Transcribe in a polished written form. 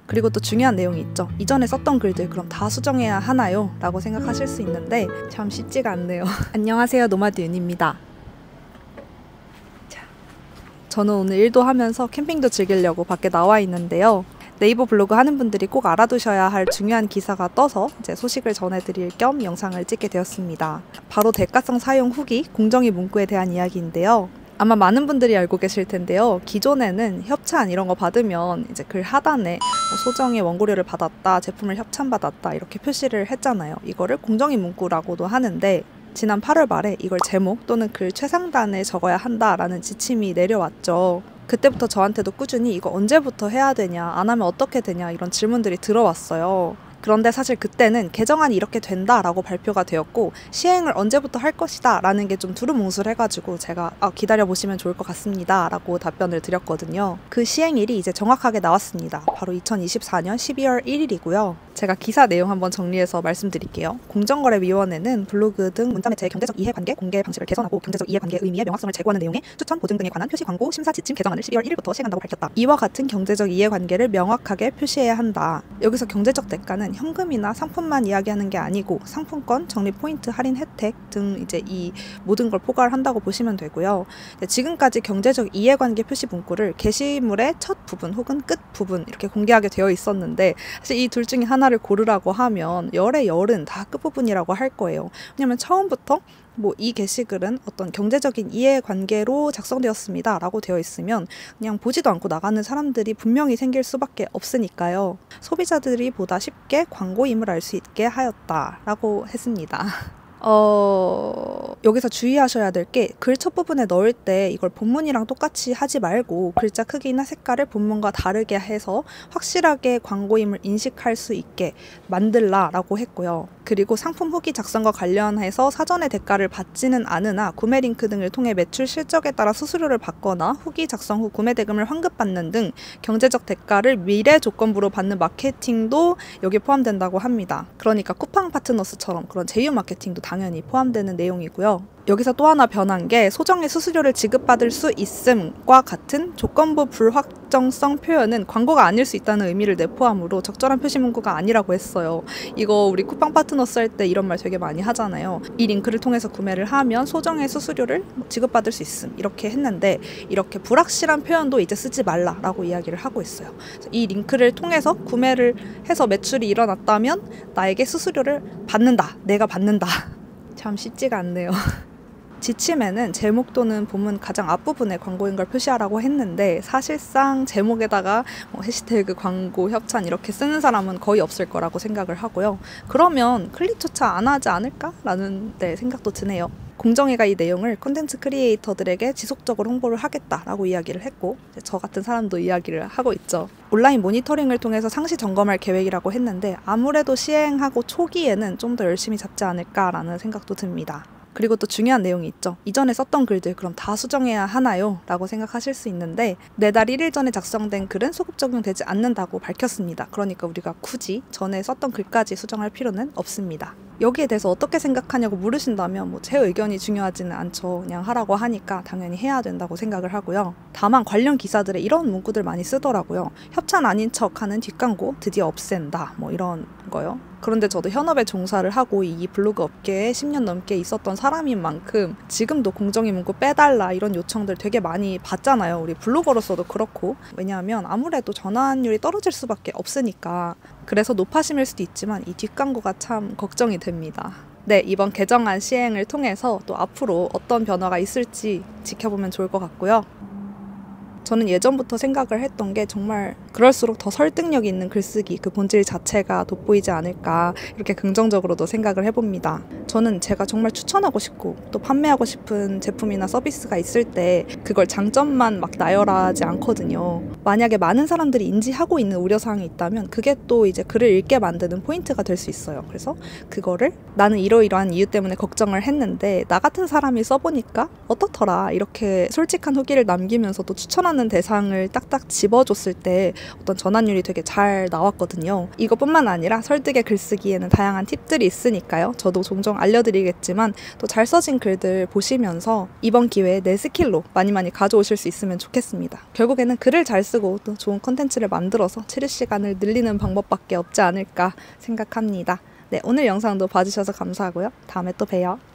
그리고 또 중요한 내용이 있죠. 이전에 썼던 글들 그럼 다 수정해야 하나요? 라고 생각하실 수 있는데 참 쉽지가 않네요. 안녕하세요, 노마드 윤입니다. 저는 오늘 일도 하면서 캠핑도 즐기려고 밖에 나와 있는데요. 네이버 블로그 하는 분들이 꼭 알아두셔야 할 중요한 기사가 떠서 이제 소식을 전해드릴 겸 영상을 찍게 되었습니다. 바로 대가성 사용 후기, 공정위 문구에 대한 이야기인데요. 아마 많은 분들이 알고 계실 텐데요. 기존에는 협찬 이런 거 받으면 이제 글 하단에 소정의 원고료를 받았다, 제품을 협찬받았다 이렇게 표시를 했잖아요. 이거를 공정위 문구라고도 하는데 지난 8월 말에 이걸 제목 또는 글 최상단에 적어야 한다라는 지침이 내려왔죠. 그때부터 저한테도 꾸준히 이거 언제부터 해야 되냐, 안 하면 어떻게 되냐 이런 질문들이 들어왔어요. 그런데 사실 그때는 개정안이 이렇게 된다라고 발표가 되었고 시행을 언제부터 할 것이다 라는 게 좀 두루뭉술해가지고 제가 기다려보시면 좋을 것 같습니다 라고 답변을 드렸거든요. 그 시행일이 이제 정확하게 나왔습니다. 바로 2024년 12월 1일이고요. 제가 기사 내용 한번 정리해서 말씀드릴게요. 공정거래위원회는 블로그 등 문자매체의 경제적 이해관계 공개 방식을 개선하고 경제적 이해관계의 의미의 명확성을 제고하는 내용의 추천, 보증 등에 관한 표시 광고 심사 지침 개정안을 12월 1일부터 시행한다고 밝혔다. 이와 같은 경제적 이해관계를 명확하게 표시해야 한다. 여기서 경제적 대가는 현금이나 상품만 이야기하는 게 아니고 상품권, 적립 포인트, 할인 혜택 등 이제 이 모든 걸 포괄한다고 보시면 되고요. 지금까지 경제적 이해관계 표시 문구를 게시물의 첫 부분 혹은 끝 부분 이렇게 공개하게 되어 있었는데 사실 이 둘 중에 하나를 고르라고 하면 열의 열은 다 끝부분이라고 할 거예요. 왜냐면 처음부터 이 게시글은 어떤 경제적인 이해관계로 작성되었습니다 라고 되어 있으면 그냥 보지도 않고 나가는 사람들이 분명히 생길 수밖에 없으니까요. 소비자들이 보다 쉽게 광고임을 알 수 있게 하였다 라고 했습니다. 여기서 주의하셔야 될 게 글 첫 부분에 넣을 때 이걸 본문이랑 똑같이 하지 말고 글자 크기나 색깔을 본문과 다르게 해서 확실하게 광고임을 인식할 수 있게 만들라 라고 했고요. 그리고 상품 후기 작성과 관련해서 사전에 대가를 받지는 않으나 구매 링크 등을 통해 매출 실적에 따라 수수료를 받거나 후기 작성 후 구매 대금을 환급받는 등 경제적 대가를 미래 조건부로 받는 마케팅도 여기에 포함된다고 합니다. 그러니까 쿠팡 파트너스처럼 그런 제휴 마케팅도 당연히 포함되는 내용이고요. 여기서 또 하나 변한 게 소정의 수수료를 지급받을 수 있음과 같은 조건부 불확정성 표현은 광고가 아닐 수 있다는 의미를 내포함으로 적절한 표시 문구가 아니라고 했어요. 이거 우리 쿠팡 파트너스 할 때 이런 말 되게 많이 하잖아요. 이 링크를 통해서 구매를 하면 소정의 수수료를 지급받을 수 있음 이렇게 했는데 이렇게 불확실한 표현도 이제 쓰지 말라라고 이야기를 하고 있어요. 이 링크를 통해서 구매를 해서 매출이 일어났다면 나에게 수수료를 받는다, 내가 받는다. 참 쉽지가 않네요. 지침에는 제목 또는 본문 가장 앞부분에 광고인 걸 표시하라고 했는데 사실상 제목에다가 해시태그 광고 협찬 이렇게 쓰는 사람은 거의 없을 거라고 생각을 하고요. 그러면 클릭조차 안 하지 않을까라는 생각도 드네요. 공정위가 이 내용을 콘텐츠 크리에이터들에게 지속적으로 홍보를 하겠다라고 이야기를 했고 저 같은 사람도 이야기를 하고 있죠. 온라인 모니터링을 통해서 상시 점검할 계획이라고 했는데 아무래도 시행하고 초기에는 좀 더 열심히 잡지 않을까라는 생각도 듭니다. 그리고 또 중요한 내용이 있죠. 이전에 썼던 글들 그럼 다 수정해야 하나요? 라고 생각하실 수 있는데 4달 1일 전에 작성된 글은 소급 적용되지 않는다고 밝혔습니다. 그러니까 우리가 굳이 전에 썼던 글까지 수정할 필요는 없습니다. 여기에 대해서 어떻게 생각하냐고 물으신다면 제 의견이 중요하지는 않죠. 그냥 하라고 하니까 당연히 해야 된다고 생각을 하고요. 다만 관련 기사들에 이런 문구들 많이 쓰더라고요. 협찬 아닌 척하는 뒷광고 드디어 없앤다 이런 거요. 그런데 저도 현업에 종사를 하고 이 블로그 업계에 10년 넘게 있었던 사람인 만큼 지금도 공정위 문구 빼달라 이런 요청들 되게 많이 받잖아요. 우리 블로거로서도 그렇고. 왜냐하면 아무래도 전환율이 떨어질 수밖에 없으니까. 그래서 높아심일 수도 있지만 이 뒷광고가 참 걱정이 됩니다. 네, 이번 개정안 시행을 통해서 또 앞으로 어떤 변화가 있을지 지켜보면 좋을 것 같고요. 저는 예전부터 생각을 했던 게 정말 그럴수록 더 설득력 있는 글쓰기, 그 본질 자체가 돋보이지 않을까 이렇게 긍정적으로도 생각을 해봅니다. 저는 제가 정말 추천하고 싶고 또 판매하고 싶은 제품이나 서비스가 있을 때 그걸 장점만 막 나열하지 않거든요. 만약에 많은 사람들이 인지하고 있는 우려사항이 있다면 그게 또 이제 글을 읽게 만드는 포인트가 될 수 있어요. 그래서 그거를 나는 이러이러한 이유 때문에 걱정을 했는데 나 같은 사람이 써보니까 어떻더라 이렇게 솔직한 후기를 남기면서도 추천하는 원하는 대상을 딱딱 집어줬을 때 어떤 전환율이 되게 잘 나왔거든요. 이것뿐만 아니라 설득의 글쓰기에는 다양한 팁들이 있으니까요. 저도 종종 알려드리겠지만 또 잘 써진 글들 보시면서 이번 기회에 내 스킬로 많이 가져오실 수 있으면 좋겠습니다. 결국에는 글을 잘 쓰고 또 좋은 콘텐츠를 만들어서 체류 시간을 늘리는 방법밖에 없지 않을까 생각합니다. 네, 오늘 영상도 봐주셔서 감사하고요. 다음에 또 봬요.